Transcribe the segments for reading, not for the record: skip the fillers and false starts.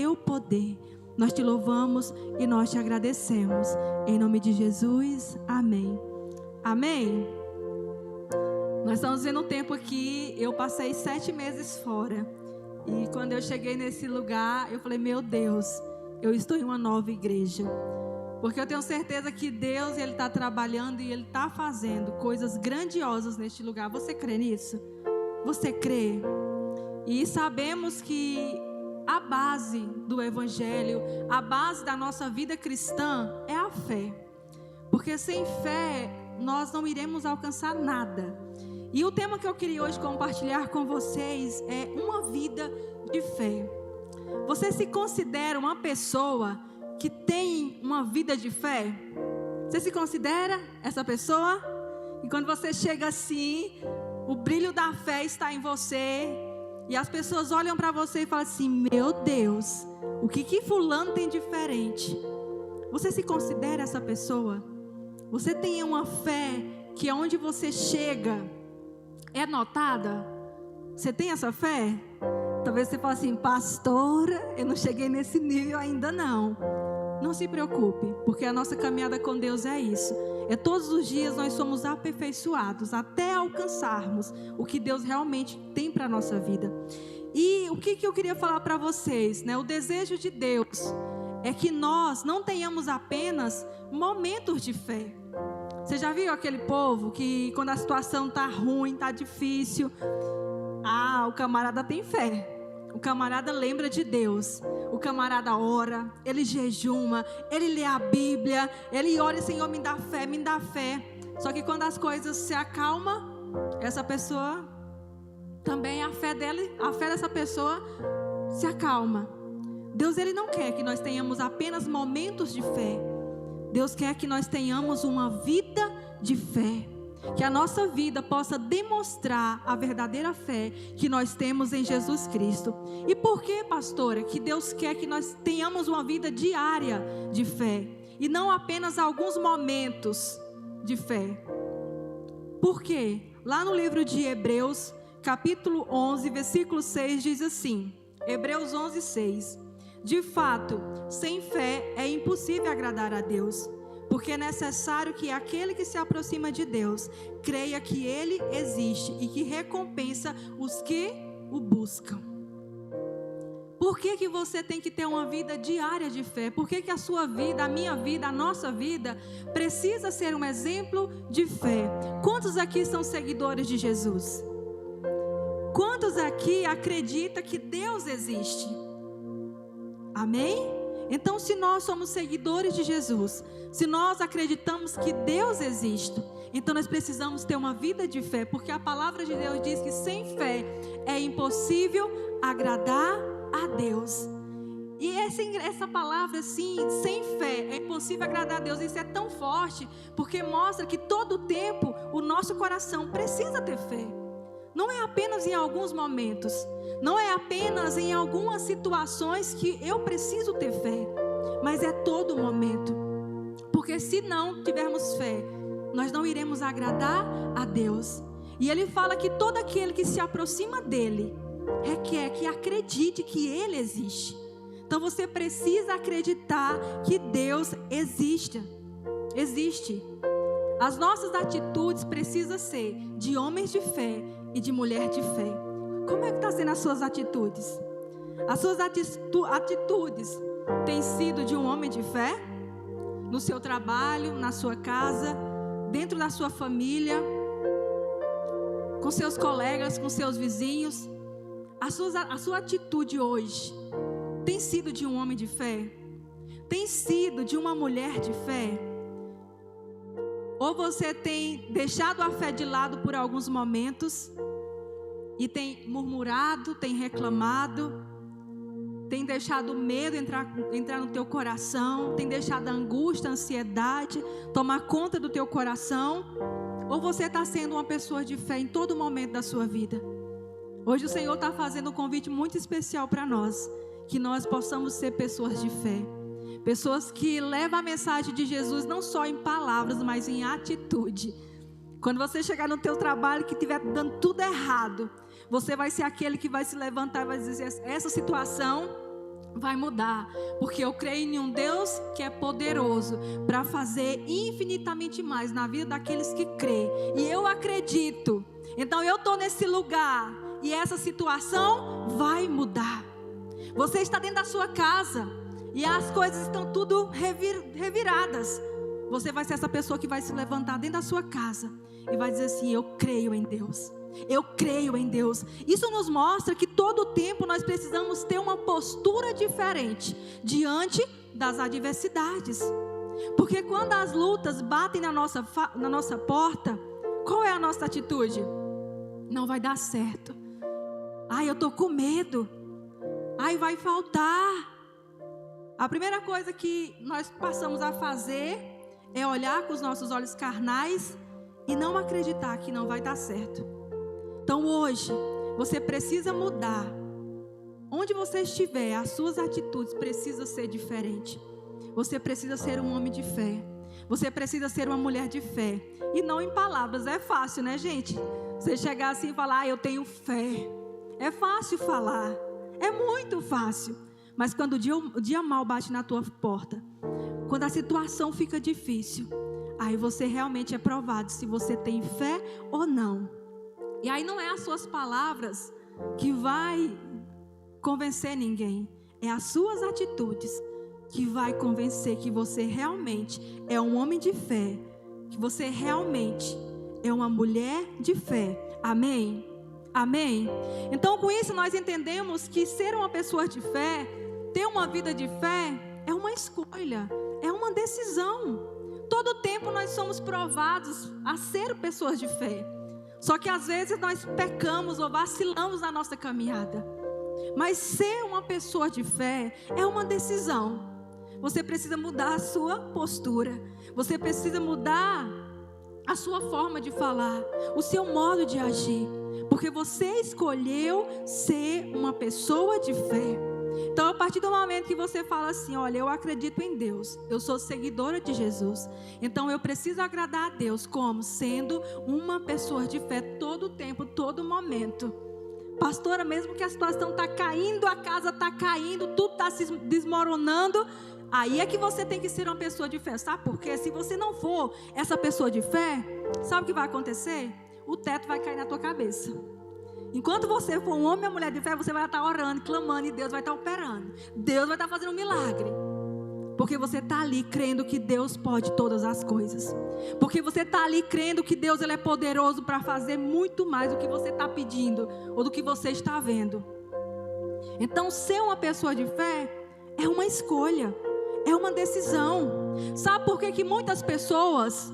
teu poder. Nós te louvamos e nós te agradecemos. Em nome de Jesus, amém. Amém. Nós estamos vendo um tempo aqui, eu passei 7 meses fora. E quando eu cheguei nesse lugar, eu falei, meu Deus, eu estou em uma nova igreja. Porque eu tenho certeza que Deus, Ele está trabalhando e Ele está fazendo coisas grandiosas neste lugar. Você crê nisso? Você crê? E sabemos que a base do Evangelho, a base da nossa vida cristã é a fé. Porque sem fé, nós não iremos alcançar nada. E o tema que eu queria hoje compartilhar com vocês é uma vida de fé. Você se considera uma pessoa que tem uma vida de fé? Você se considera essa pessoa? E quando você chega assim, o brilho da fé está em você, e as pessoas olham para você e falam assim, meu Deus, o que fulano tem diferente? Você se considera essa pessoa? Você tem uma fé que aonde você chega é notada? Você tem essa fé? Talvez você fale assim, pastora, eu não cheguei nesse nível ainda não. Não se preocupe, porque a nossa caminhada com Deus é isso. É todos os dias nós somos aperfeiçoados até alcançarmos o que Deus realmente tem para a nossa vida. E o que eu queria falar para vocês, né? O desejo de Deus é que nós não tenhamos apenas momentos de fé. Você já viu aquele povo que quando a situação está ruim, está difícil, o camarada tem fé. O camarada lembra de Deus, o camarada ora, ele jejuma, ele lê a Bíblia, ele ora, Senhor, me dá fé, me dá fé. Só que quando as coisas se acalmam, essa pessoa, também a fé dessa pessoa se acalma. Deus, Ele não quer que nós tenhamos apenas momentos de fé. Deus quer que nós tenhamos uma vida de fé. Que a nossa vida possa demonstrar a verdadeira fé que nós temos em Jesus Cristo. E por que, pastora, que Deus quer que nós tenhamos uma vida diária de fé e não apenas alguns momentos de fé? Por quê? Lá no livro de Hebreus, capítulo 11, versículo 6, diz assim, Hebreus 11, 6: de fato, sem fé é impossível agradar a Deus. Porque é necessário que aquele que se aproxima de Deus creia que Ele existe e que recompensa os que o buscam. Por que você tem que ter uma vida diária de fé? Por que a sua vida, a minha vida, a nossa vida precisa ser um exemplo de fé? Quantos aqui são seguidores de Jesus? Quantos aqui acreditam que Deus existe? Amém? Então, se nós somos seguidores de Jesus, se nós acreditamos que Deus existe, então nós precisamos ter uma vida de fé, porque a palavra de Deus diz que sem fé é impossível agradar a Deus. E essa palavra assim, sem fé é impossível agradar a Deus, isso é tão forte, porque mostra que todo tempo o nosso coração precisa ter fé. Não é apenas em alguns momentos, não é apenas em algumas situações que eu preciso ter fé, mas é todo momento. Porque se não tivermos fé, nós não iremos agradar a Deus. E Ele fala que todo aquele que se aproxima dEle requer que acredite que Ele existe. Então você precisa acreditar que Deus existe. As nossas atitudes precisam ser de homens de fé e de mulher de fé. Como é que está sendo as suas atitudes? As suas atitudes têm sido de um homem de fé? No seu trabalho, na sua casa, dentro da sua família, com seus colegas, com seus vizinhos? A sua atitude hoje tem sido de um homem de fé? Tem sido de uma mulher de fé? Ou você tem deixado a fé de lado por alguns momentos e tem murmurado, tem reclamado, tem deixado o medo entrar no teu coração, tem deixado a angústia, a ansiedade tomar conta do teu coração? Ou você está sendo uma pessoa de fé em todo momento da sua vida? Hoje o Senhor está fazendo um convite muito especial para nós, que nós possamos ser pessoas de fé. Pessoas que levam a mensagem de Jesus não só em palavras, mas em atitude. Quando você chegar no teu trabalho que estiver dando tudo errado, você vai ser aquele que vai se levantar e vai dizer: essa situação vai mudar, porque eu creio em um Deus que é poderoso para fazer infinitamente mais na vida daqueles que creem, e eu acredito. Então eu estou nesse lugar e essa situação vai mudar. Você está dentro da sua casa e as coisas estão tudo reviradas. Você vai ser essa pessoa que vai se levantar dentro da sua casa e vai dizer assim: eu creio em Deus. Eu creio em Deus. Isso nos mostra que todo o tempo nós precisamos ter uma postura diferente diante das adversidades. Porque quando as lutas batem na nossa porta, qual é a nossa atitude? Não vai dar certo. Ai, eu estou com medo. Ai, vai faltar. A primeira coisa que nós passamos a fazer é olhar com os nossos olhos carnais e não acreditar que não vai dar certo. Então hoje, você precisa mudar. Onde você estiver, as suas atitudes precisam ser diferentes. Você precisa ser um homem de fé. Você precisa ser uma mulher de fé. E não em palavras, é fácil, né, gente? Você chegar assim e falar: eu tenho fé. É fácil falar, é muito fácil. Mas quando o dia mal bate na tua porta, quando a situação fica difícil, aí você realmente é provado se você tem fé ou não. E aí não é as suas palavras que vai convencer ninguém, é as suas atitudes que vai convencer que você realmente é um homem de fé, que você realmente é uma mulher de fé. Amém? Amém? Então com isso nós entendemos que ser uma pessoa de fé, ter uma vida de fé, é uma escolha, é uma decisão. Todo tempo nós somos provados a ser pessoas de fé. Só que às vezes nós pecamos ou vacilamos na nossa caminhada. Mas ser uma pessoa de fé é uma decisão. Você precisa mudar a sua postura. Você precisa mudar a sua forma de falar, o seu modo de agir. Porque você escolheu ser uma pessoa de fé. Então, a partir do momento que você fala assim: olha, eu acredito em Deus, eu sou seguidora de Jesus, então eu preciso agradar a Deus como? Sendo uma pessoa de fé todo o tempo, todo momento. Pastora, mesmo que a situação está caindo, a casa está caindo, tudo está se desmoronando, aí é que você tem que ser uma pessoa de fé. Sabe por quê? Se você não for essa pessoa de fé, sabe o que vai acontecer? O teto vai cair na tua cabeça. Enquanto você for um homem ou mulher de fé, você vai estar orando, clamando, e Deus vai estar operando. Deus vai estar fazendo um milagre. Porque você está ali crendo que Deus pode todas as coisas. Porque você está ali crendo que Deus ele é poderoso para fazer muito mais do que você está pedindo ou do que você está vendo. Então, ser uma pessoa de fé é uma escolha, é uma decisão. Sabe por que muitas pessoas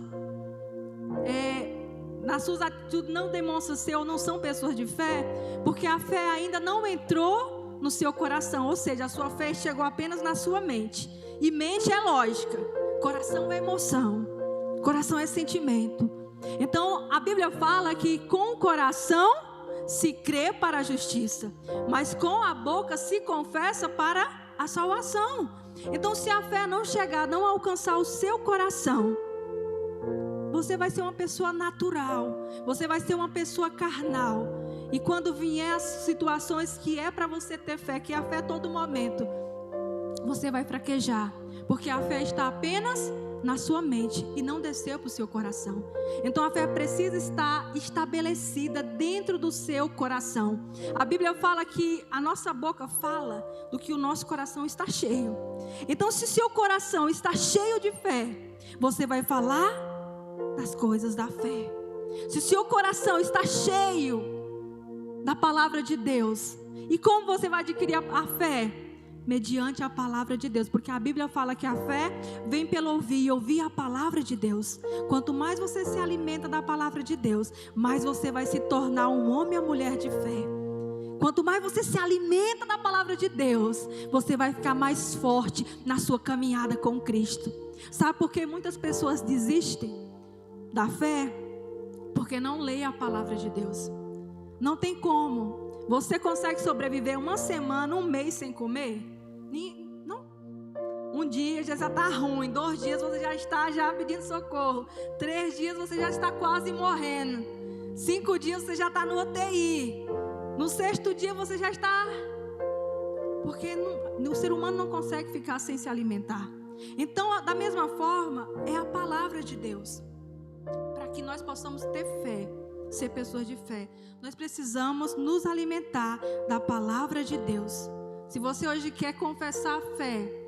nas suas atitudes não demonstram ser ou não são pessoas de fé? Porque a fé ainda não entrou no seu coração, ou seja, a sua fé chegou apenas na sua mente. E mente é lógica, coração é emoção, coração é sentimento. Então a Bíblia fala que com o coração se crê para a justiça, mas com a boca se confessa para a salvação. Então se a fé não chegar, não alcançar o seu coração, você vai ser uma pessoa natural, você vai ser uma pessoa carnal. E quando vier as situações que é para você ter fé, que é a fé a todo momento, você vai fraquejar, porque a fé está apenas na sua mente e não desceu para o seu coração. Então a fé precisa estar estabelecida dentro do seu coração. A Bíblia fala que a nossa boca fala do que o nosso coração está cheio. Então se seu coração está cheio de fé, você vai falar das coisas da fé. Se seu coração está cheio da palavra de Deus, e como você vai adquirir a fé? Mediante a palavra de Deus, porque a Bíblia fala que a fé vem pelo ouvir, e ouvir a palavra de Deus. Quanto mais você se alimenta da palavra de Deus, mais você vai se tornar um homem ou mulher de fé. Quanto mais você se alimenta da palavra de Deus, você vai ficar mais forte na sua caminhada com Cristo. Sabe por que muitas pessoas desistem da fé? Porque não leem a palavra de Deus. Não tem como. Você consegue sobreviver uma semana, um mês sem comer? Não. Um dia já está ruim, 2 dias você já está pedindo socorro, 3 dias você já está quase morrendo, 5 dias você já está no UTI, no 6º dia você já está porque o ser humano não consegue ficar sem se alimentar. Então, da mesma forma, é a palavra de Deus. Para que nós possamos ter fé, ser pessoas de fé, nós precisamos nos alimentar da palavra de Deus. Se você hoje quer confessar a fé,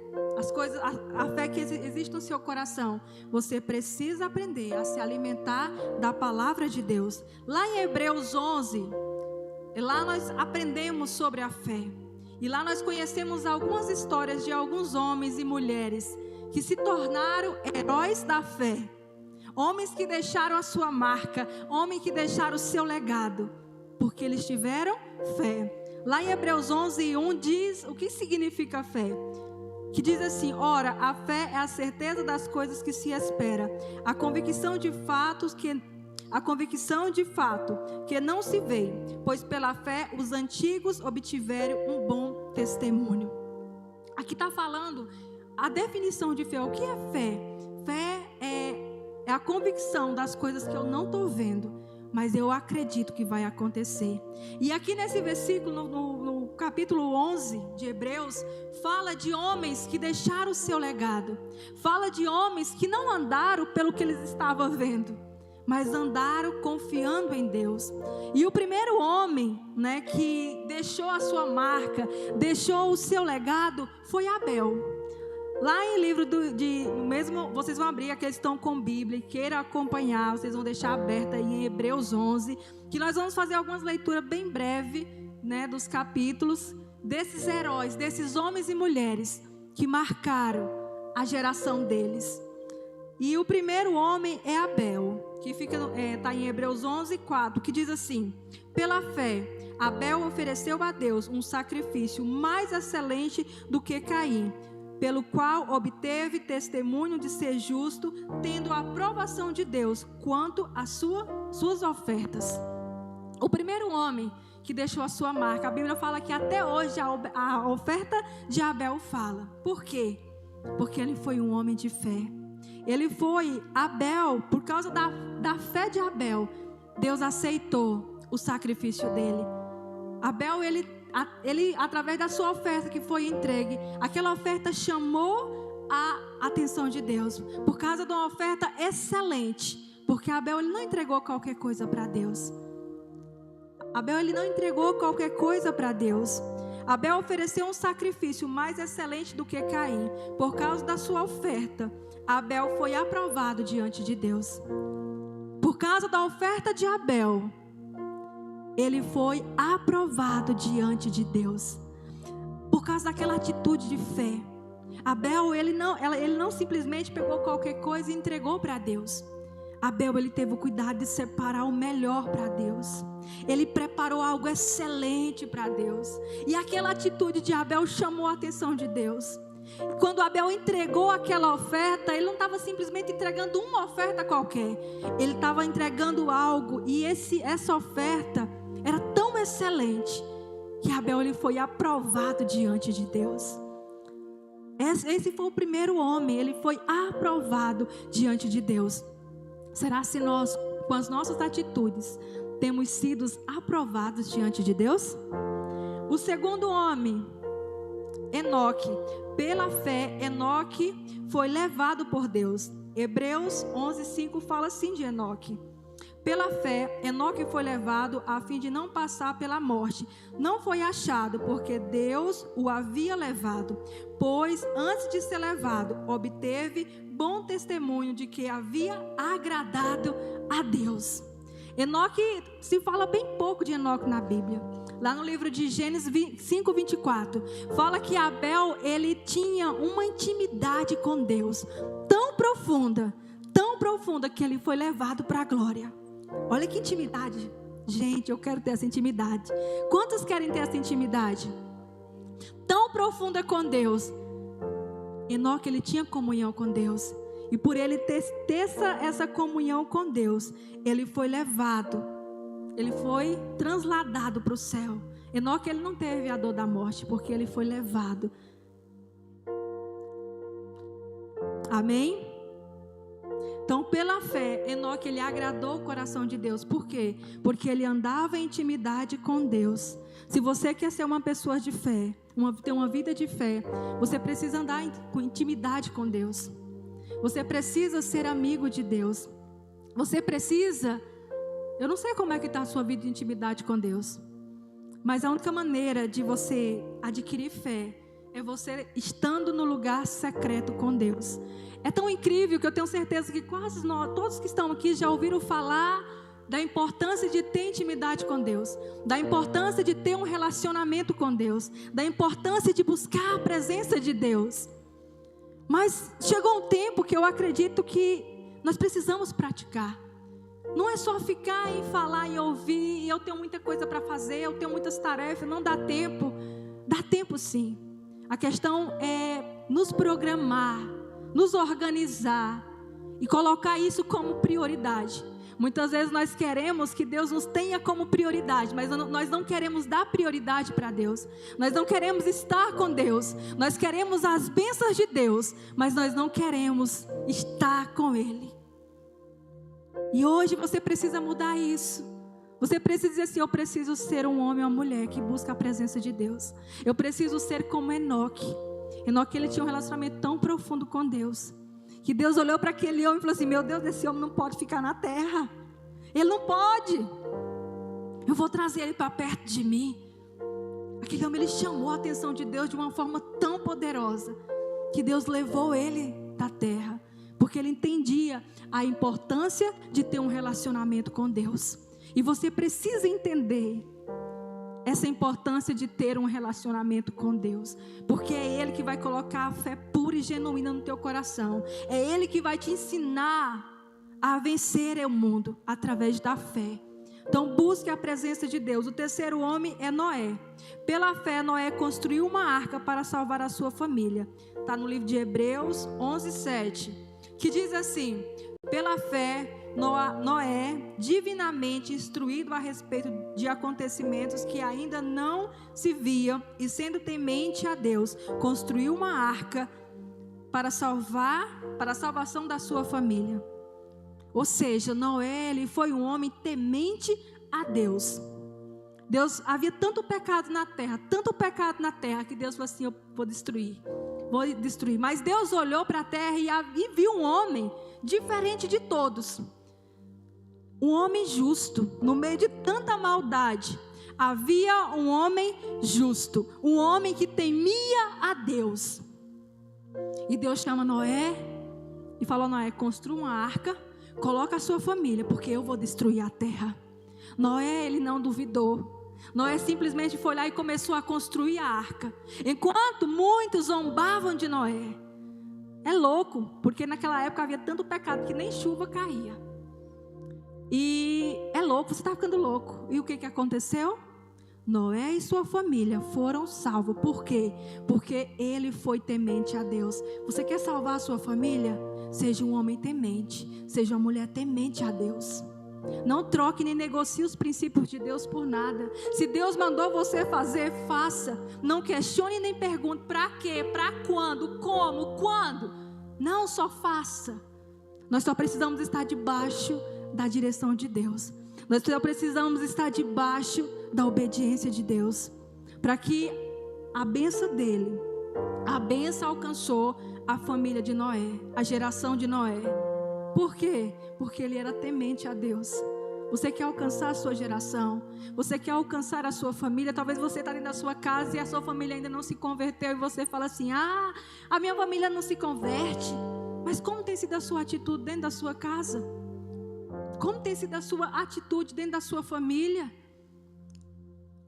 a fé que existe no seu coração, você precisa aprender a se alimentar da palavra de Deus. Lá em Hebreus 11, lá nós aprendemos sobre a fé. E lá nós conhecemos algumas histórias de alguns homens e mulheres que se tornaram heróis da fé. Homens que deixaram a sua marca, homens que deixaram o seu legado, porque eles tiveram fé. Lá em Hebreus 11:1 diz o que significa fé. Que diz assim: ora, a fé é a certeza das coisas que se espera, a convicção de fato que não se vê, pois pela fé os antigos obtiveram um bom testemunho. Aqui está falando a definição de fé. O que é fé? Fé é a convicção das coisas que eu não estou vendo, mas eu acredito que vai acontecer. E aqui nesse versículo, no capítulo 11 de Hebreus, fala de homens que deixaram o seu legado. Fala de homens que não andaram pelo que eles estavam vendo, mas andaram confiando em Deus. E o primeiro homem, que deixou a sua marca, deixou o seu legado, foi Abel. Lá em livro mesmo, vocês vão abrir, aqueles que estão com Bíblia e queiram acompanhar, vocês vão deixar aberta aí em Hebreus 11, que nós vamos fazer algumas leituras bem breves, dos capítulos, desses heróis, desses homens e mulheres que marcaram a geração deles. E o primeiro homem é Abel, que está em Hebreus 11:4, que diz assim: pela fé, Abel ofereceu a Deus um sacrifício mais excelente do que Caim, pelo qual obteve testemunho de ser justo, tendo a aprovação de Deus quanto às suas ofertas. O primeiro homem que deixou a sua marca, a Bíblia fala que até hoje a oferta de Abel fala. Por quê? Porque ele foi um homem de fé. Abel, por causa da fé de Abel, Deus aceitou o sacrifício dele. Abel, ele, através da sua oferta que foi entregue, aquela oferta chamou a atenção de Deus, por causa de uma oferta excelente, porque Abel, ele não entregou qualquer coisa para Deus. Abel ofereceu um sacrifício mais excelente do que Caim. Por causa da sua oferta, Abel foi aprovado diante de Deus. Por causa da oferta de Abel, ele foi aprovado diante de Deus. Por causa daquela atitude de fé. Abel, ele não simplesmente pegou qualquer coisa e entregou para Deus. Abel, ele teve o cuidado de separar o melhor para Deus. Ele preparou algo excelente para Deus. E aquela atitude de Abel chamou a atenção de Deus. Quando Abel entregou aquela oferta, ele não estava simplesmente entregando uma oferta qualquer. Ele estava entregando algo. E essa oferta era tão excelente que Abel, ele foi aprovado diante de Deus. Esse foi o primeiro homem. Ele foi aprovado diante de Deus. Será se nós, com as nossas atitudes, temos sido aprovados diante de Deus? O segundo homem, Enoque. Pela fé, Enoque foi levado por Deus. Hebreus 11:5 fala assim de Enoque: pela fé, Enoque foi levado a fim de não passar pela morte. Não foi achado, porque Deus o havia levado. Pois, antes de ser levado, obteve bom testemunho de que havia agradado a Deus. Enoque, se fala bem pouco de Enoque na Bíblia. Lá no livro de Gênesis 5:24, fala que Abel, ele tinha uma intimidade com Deus tão profunda, que ele foi levado para a glória. Olha que intimidade. Gente, eu quero ter essa intimidade. Quantos querem ter essa intimidade? Tão profunda com Deus. Enoque, ele tinha comunhão com Deus. E por ele ter essa comunhão com Deus, ele foi levado. Ele foi transladado para o céu. Enoque, ele não teve a dor da morte, porque ele foi levado. Amém? Então, pela fé, Enoque, ele agradou o coração de Deus. Por quê? Porque ele andava em intimidade com Deus. Se você quer ser uma pessoa de fé, ter uma vida de fé, você precisa andar com intimidade com Deus. Você precisa ser amigo de Deus. Você precisa... Eu não sei como é que está a sua vida de intimidade com Deus, mas a única maneira de você adquirir fé é você estando no lugar secreto com Deus. É tão incrível que eu tenho certeza que quase todos que estão aqui já ouviram falar da importância de ter intimidade com Deus, da importância de ter um relacionamento com Deus, da importância de buscar a presença de Deus. Mas chegou um tempo que eu acredito que nós precisamos praticar. Não é só ficar e falar e ouvir, eu tenho muita coisa para fazer, eu tenho muitas tarefas, não dá tempo. Dá tempo sim. A questão é nos programar, nos organizar e colocar isso como prioridade. Muitas vezes nós queremos que Deus nos tenha como prioridade, mas nós não queremos dar prioridade para Deus. Nós não queremos estar com Deus. Nós queremos as bênçãos de Deus, mas nós não queremos estar com Ele. E hoje você precisa mudar isso. Você precisa dizer assim: eu preciso ser um homem ou uma mulher que busca a presença de Deus. Eu preciso ser como Enoque. Enoque, ele tinha um relacionamento tão profundo com Deus, que Deus olhou para aquele homem e falou assim: meu Deus, esse homem não pode ficar na terra. Ele não pode. Eu vou trazer ele para perto de mim. Aquele homem, ele chamou a atenção de Deus de uma forma tão poderosa, que Deus levou ele da terra, porque ele entendia a importância de ter um relacionamento com Deus. E você precisa entender essa importância de ter um relacionamento com Deus, porque é Ele que vai colocar a fé pura e genuína no teu coração. É Ele que vai te ensinar a vencer o mundo através da fé. Então busque a presença de Deus. O terceiro homem é Noé. Pela fé, Noé construiu uma arca para salvar a sua família. Está no livro de Hebreus 11:7, que diz assim: pela fé, Noé, divinamente instruído a respeito de acontecimentos que ainda não se viam, e sendo temente a Deus, construiu uma arca para a salvação da sua família. Ou seja, Noé, ele foi um homem temente a Deus. Deus, havia tanto pecado na terra, que Deus falou assim: eu vou destruir. Mas Deus olhou para a terra e viu um homem diferente de todos. Um homem justo, no meio de tanta maldade, havia um homem justo, um homem que temia a Deus. E Deus chama Noé e falou: Noé, construa uma arca, coloca a sua família, porque eu vou destruir a terra. Noé, ele não duvidou. Noé simplesmente foi lá e começou a construir a arca, enquanto muitos zombavam de Noé. É louco, porque naquela época havia tanto pecado que nem chuva caía. E é louco, você está ficando louco. E o que aconteceu? Noé e sua família foram salvos. Por quê? Porque ele foi temente a Deus. Você quer salvar a sua família? Seja um homem temente, seja uma mulher temente a Deus. Não troque nem negocie os princípios de Deus por nada. Se Deus mandou você fazer, faça. Não questione nem pergunte para quê, para quando, como, quando. Não, só faça. Nós só precisamos estar debaixo da direção de Deus. Nós só precisamos estar debaixo da obediência de Deus, para que a bênção dele, a bênção alcançou a família de Noé, a geração de Noé. Por quê? Porque ele era temente a Deus. Você quer alcançar a sua geração? Você quer alcançar a sua família? Talvez você está dentro da sua casa e a sua família ainda não se converteu, e você fala assim: a minha família não se converte. Mas como tem sido a sua atitude dentro da sua casa? Como tem sido a sua atitude dentro da sua família?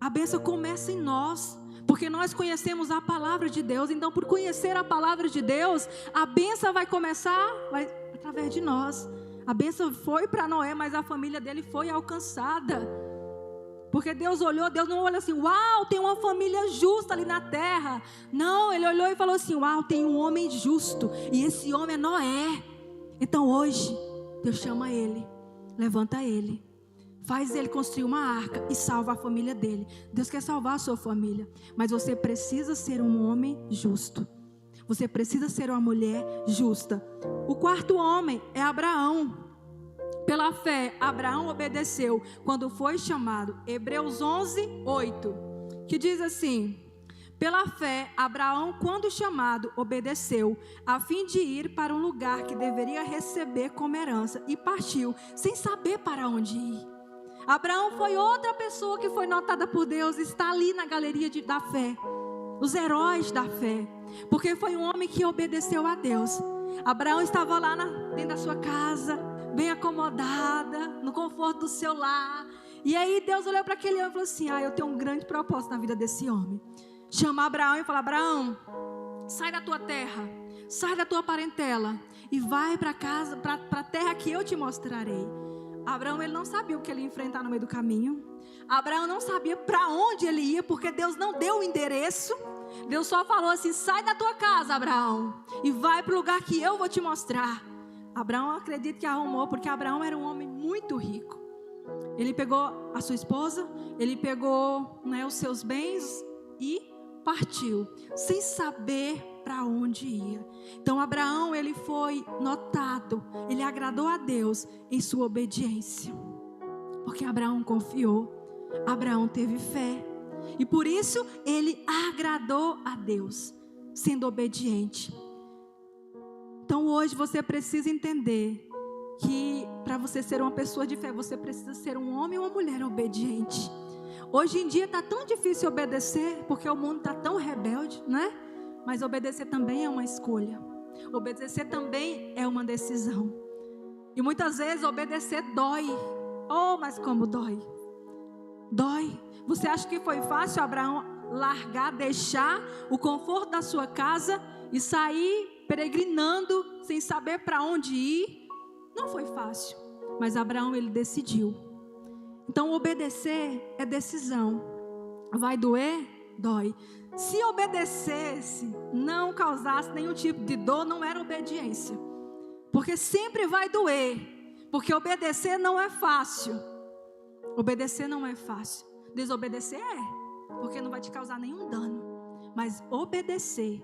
A bênção começa em nós, porque nós conhecemos a palavra de Deus. Então, por conhecer a palavra de Deus, a bênção vai começar através de nós. A bênção foi para Noé, mas a família dele foi alcançada. Porque Deus olhou, Deus não olhou assim: uau, tem uma família justa ali na terra. Não, ele olhou e falou assim: uau, tem um homem justo, e esse homem é Noé. Então hoje, Deus chama ele, levanta ele, faz ele construir uma arca e salva a família dele. Deus quer salvar a sua família, mas você precisa ser um homem justo. Você precisa ser uma mulher justa. O quarto homem é Abraão. Pela fé, Abraão obedeceu quando foi chamado. Hebreus 11, 8, que diz assim: pela fé, Abraão, quando chamado, obedeceu, a fim de ir para um lugar que deveria receber como herança, e partiu, sem saber para onde ir. Abraão foi outra pessoa que foi notada por Deus, está ali na galeria da fé, os heróis da fé, porque foi um homem que obedeceu a Deus. Abraão estava lá dentro da sua casa, bem acomodada, no conforto do seu lar, e aí Deus olhou para aquele homem e falou assim: eu tenho um grande propósito na vida desse homem. Chama Abraão e fala: Abraão, sai da tua terra, sai da tua parentela e vai para casa, para a terra que eu te mostrarei. Abraão, ele não sabia o que ele ia enfrentar no meio do caminho. Abraão não sabia para onde ele ia, porque Deus não deu o endereço. Deus só falou assim: sai da tua casa, Abraão, e vai para o lugar que eu vou te mostrar. Abraão, acredito que arrumou, porque Abraão era um homem muito rico. Ele pegou a sua esposa, ele pegou, os seus bens e partiu, sem saber para onde ia. Então Abraão, ele foi notado, ele agradou a Deus em sua obediência, porque Abraão confiou, Abraão teve fé, e por isso ele agradou a Deus, sendo obediente. Então hoje você precisa entender que para você ser uma pessoa de fé, você precisa ser um homem ou uma mulher obediente. Hoje em dia está tão difícil obedecer, porque o mundo está tão rebelde, né? Mas obedecer também é uma escolha. Obedecer também é uma decisão. E muitas vezes obedecer dói. Oh, mas como dói? Dói. Você acha que foi fácil Abraão largar, deixar o conforto da sua casa e sair peregrinando sem saber para onde ir? Não foi fácil. Mas Abraão, ele decidiu. Então obedecer é decisão. Vai doer? Dói. Se obedecesse, não causasse nenhum tipo de dor, não era obediência. Porque sempre vai doer. Porque obedecer não é fácil. Obedecer não é fácil. Desobedecer é, porque não vai te causar nenhum dano. Mas obedecer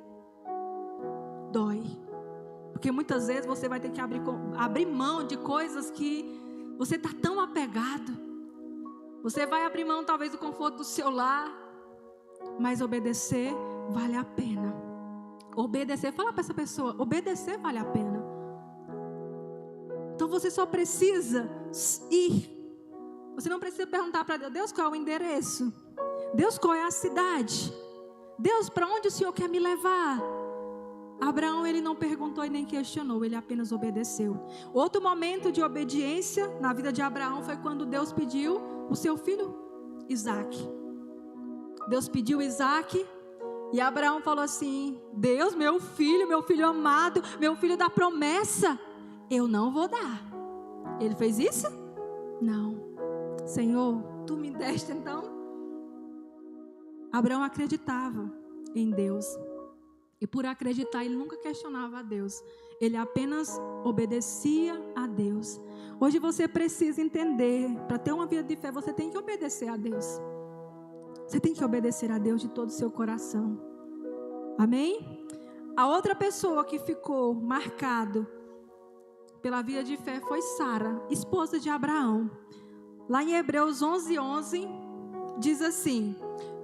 dói. Porque muitas vezes você vai ter que abrir mão de coisas que você está tão apegado. Você vai abrir mão talvez do conforto do seu lar, mas obedecer vale a pena. Obedecer, fala para essa pessoa, obedecer vale a pena. Então você só precisa ir. Você não precisa perguntar para Deus: Deus, qual é o endereço? Deus, qual é a cidade? Deus, para onde o Senhor quer me levar? Abraão, ele não perguntou e nem questionou, ele apenas obedeceu. Outro momento de obediência na vida de Abraão foi quando Deus pediu o seu filho Isaac. Deus pediu Isaac e Abraão falou assim: Deus, meu filho amado, meu filho da promessa, eu não vou dar. Ele fez isso? Não. Senhor, tu me deste então? Abraão acreditava em Deus. E por acreditar, ele nunca questionava a Deus. Ele apenas obedecia a Deus. Hoje você precisa entender, para ter uma vida de fé, você tem que obedecer a Deus. Você tem que obedecer a Deus de todo o seu coração. Amém? A outra pessoa que ficou marcado pela vida de fé foi Sara, esposa de Abraão. Lá em Hebreus 11:11, diz assim: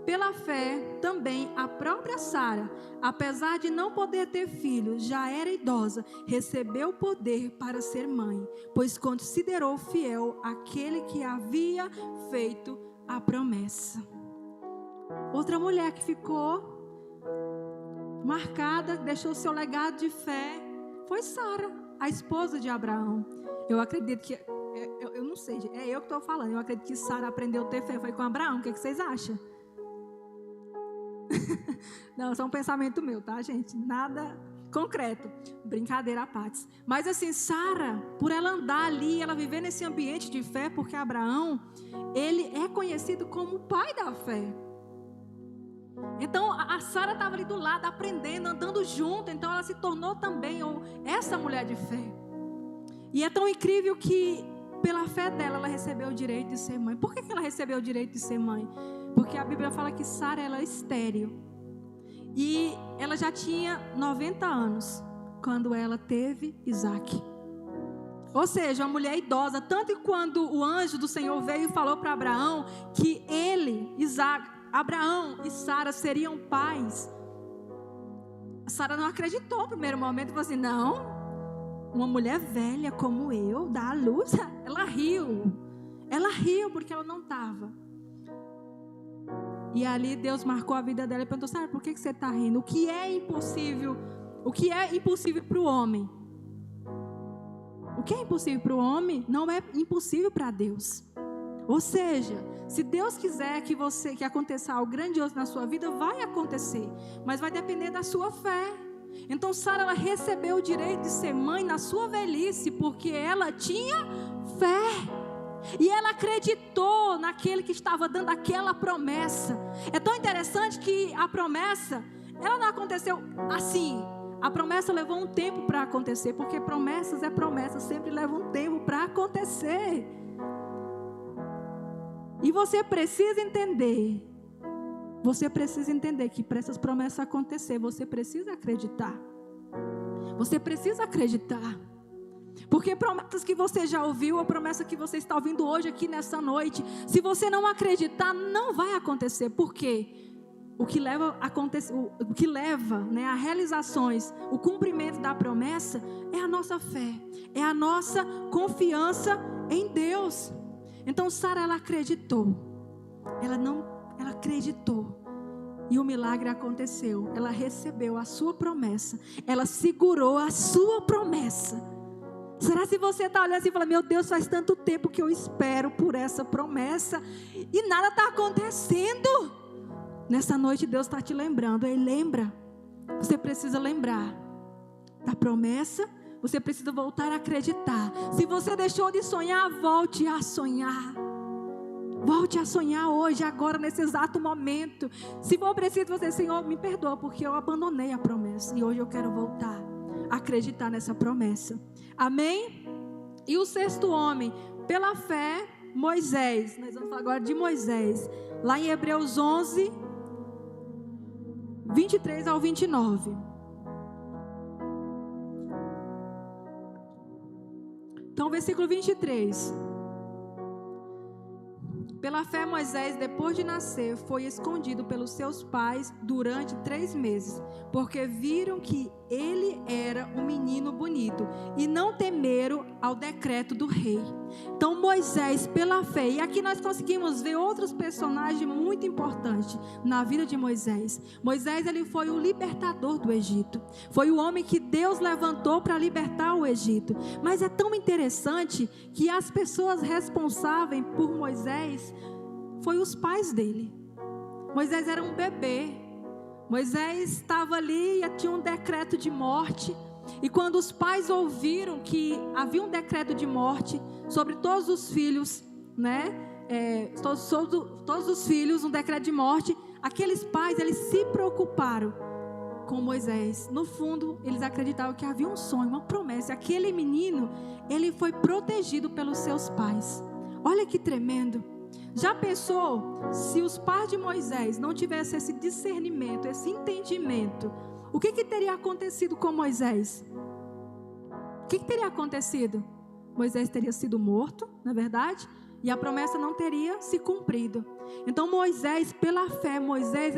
pela fé, também a própria Sara, apesar de não poder ter filhos, já era idosa, recebeu poder para ser mãe, pois considerou fiel aquele que havia feito a promessa. Outra mulher que ficou marcada, deixou seu legado de fé, foi Sara, a esposa de Abraão. Eu acredito que, eu não sei, é eu que estou falando, eu acredito que Sara aprendeu a ter fé, foi com Abraão. O que vocês acham? Não, só um pensamento meu, tá, gente? Nada concreto, brincadeira à parte. Mas assim, Sara, por ela andar ali, ela viver nesse ambiente de fé, porque Abraão, ele é conhecido como o pai da fé. Então a Sara estava ali do lado, aprendendo, andando junto. Então ela se tornou também essa mulher de fé. E é tão incrível que pela fé dela, ela recebeu o direito de ser mãe. Por que ela recebeu o direito de ser mãe? Porque a Bíblia fala que Sara, ela é estéril. E ela já tinha 90 anos quando ela teve Isaac. Ou seja, uma mulher idosa. Tanto que quando o anjo do Senhor veio e falou para Abraão que ele, Abraão e Sara seriam pais, Sara não acreditou no primeiro momento e falou assim: não, uma mulher velha como eu dá à luz. Ela riu porque ela não estava. E ali Deus marcou a vida dela e perguntou: Sara, por que você está rindo? O que é impossível para o homem? O que é impossível para o homem não é impossível para Deus. Ou seja, se Deus quiser que aconteça algo grandioso na sua vida, vai acontecer, mas vai depender da sua fé. Então Sara, ela recebeu o direito de ser mãe na sua velhice, porque ela tinha fé. E ela acreditou naquele que estava dando aquela promessa. É tão interessante que a promessa, ela não aconteceu assim. A promessa levou um tempo para acontecer, porque promessas sempre levam um tempo para acontecer. E você precisa entender que para essas promessas acontecer, você precisa acreditar. Você precisa acreditar. Porque promessas que você já ouviu, ou promessa que você está ouvindo hoje aqui nessa noite, se você não acreditar, não vai acontecer. Por quê? O que leva a realizações, o cumprimento da promessa, é a nossa fé, é a nossa confiança em Deus. Então Sara, ela acreditou. Ela acreditou. E o milagre aconteceu. Ela recebeu a sua promessa. Ela segurou a sua promessa. Será se você está olhando assim e fala: meu Deus, faz tanto tempo que eu espero por essa promessa e nada está acontecendo? Nessa noite Deus está te lembrando. Ele lembra. Você precisa lembrar da promessa. Você precisa voltar a acreditar. Se você deixou de sonhar, volte a sonhar. Volte a sonhar hoje, agora, nesse exato momento. Se for preciso, você: Senhor, me perdoa, porque eu abandonei a promessa. E hoje eu quero voltar a acreditar nessa promessa. Amém? E o sexto homem, pela fé, Moisés. Nós vamos falar agora de Moisés. Lá em Hebreus 11, 23 ao 29. Então, versículo 23. Pela fé, Moisés, depois de nascer, foi escondido pelos seus pais durante 3 meses, porque viram que ele era um menino bonito e não temeram ao decreto do rei. Então Moisés, pela fé, e aqui nós conseguimos ver outros personagens muito importantes na vida de Moisés. Moisés, ele foi o libertador do Egito, foi o homem que Deus levantou para libertar o Egito. Mas é tão interessante que as pessoas responsáveis por Moisés foi os pais dele. Moisés era um bebê. Moisés estava ali e tinha um decreto de morte. E quando os pais ouviram que havia um decreto de morte sobre todos os filhos, todos os filhos, um decreto de morte, aqueles pais, eles se preocuparam com Moisés. No fundo, eles acreditavam que havia um sonho, uma promessa. Aquele menino, ele foi protegido pelos seus pais. Olha que tremendo. Já pensou se os pais de Moisés não tivessem esse discernimento, esse entendimento? O que teria acontecido com Moisés? O que teria acontecido? Moisés teria sido morto, não é verdade? E a promessa não teria se cumprido. Então Moisés, pela fé,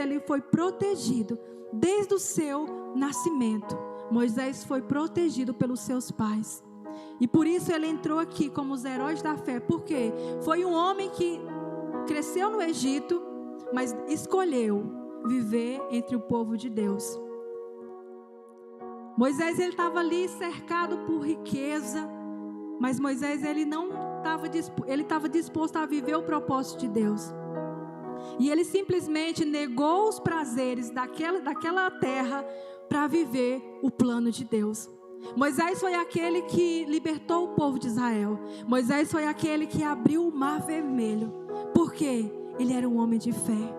ele foi protegido desde o seu nascimento. Moisés foi protegido pelos seus pais. E por isso ele entrou aqui como os heróis da fé. Por quê? Foi um homem que cresceu no Egito, mas escolheu viver entre o povo de Deus. Moisés, ele estava ali cercado por riqueza, mas Moisés, ele estava disposto a viver o propósito de Deus. E ele simplesmente negou os prazeres daquela terra para viver o plano de Deus. Moisés foi aquele que libertou o povo de Israel. Moisés foi aquele que abriu o mar vermelho. Por quê? Ele era um homem de fé.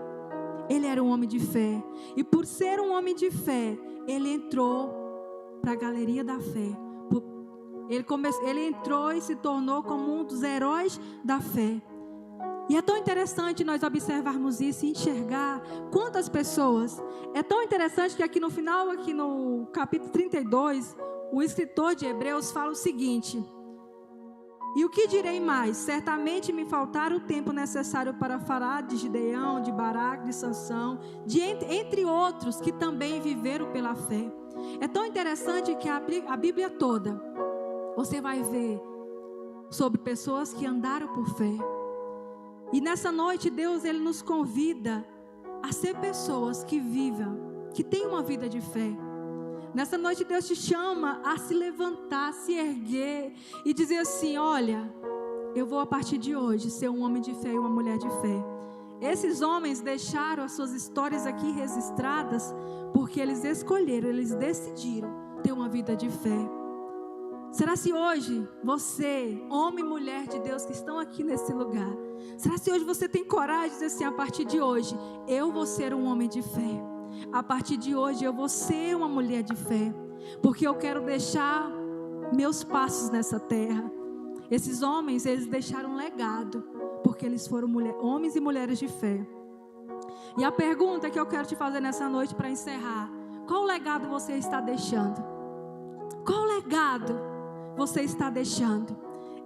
Ele era um homem de fé. E por ser um homem de fé, ele entrou para a galeria da fé. Ele entrou e se tornou como um dos heróis da fé. E é tão interessante nós observarmos isso e enxergar quantas pessoas. É tão interessante que aqui no final, aqui no capítulo 32, o escritor de Hebreus fala o seguinte: e o que direi mais? Certamente me faltará o tempo necessário para falar de Gideão, de Baraque, de Sansão, entre outros que também viveram pela fé. É tão interessante que a Bíblia toda, você vai ver sobre pessoas que andaram por fé. E nessa noite Deus, Ele nos convida a ser pessoas que vivam, que tenham uma vida de fé. Nessa noite Deus te chama a se levantar, se erguer e dizer assim: olha, eu vou a partir de hoje ser um homem de fé e uma mulher de fé. Esses homens deixaram as suas histórias aqui registradas porque eles escolheram, eles decidiram ter uma vida de fé. Será se hoje você, homem e mulher de Deus que estão aqui nesse lugar, será se hoje você tem coragem de dizer assim: a partir de hoje eu vou ser um homem de fé, a partir de hoje eu vou ser uma mulher de fé, porque eu quero deixar meus passos nessa terra. Esses homens, eles deixaram um legado, porque eles foram homens e mulheres de fé. E a pergunta que eu quero te fazer nessa noite para encerrar: qual legado você está deixando? Qual legado você está deixando?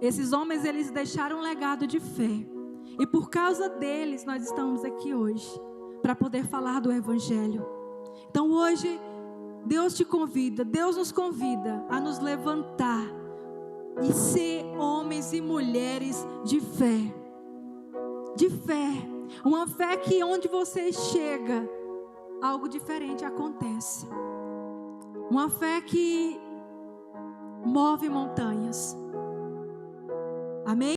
Esses homens, eles deixaram um legado de fé, e por causa deles nós estamos aqui hoje para poder falar do Evangelho. Então hoje Deus te convida, Deus nos convida a nos levantar e ser homens e mulheres de fé. De fé, uma fé que onde você chega, algo diferente acontece. Uma fé que move montanhas. Amém?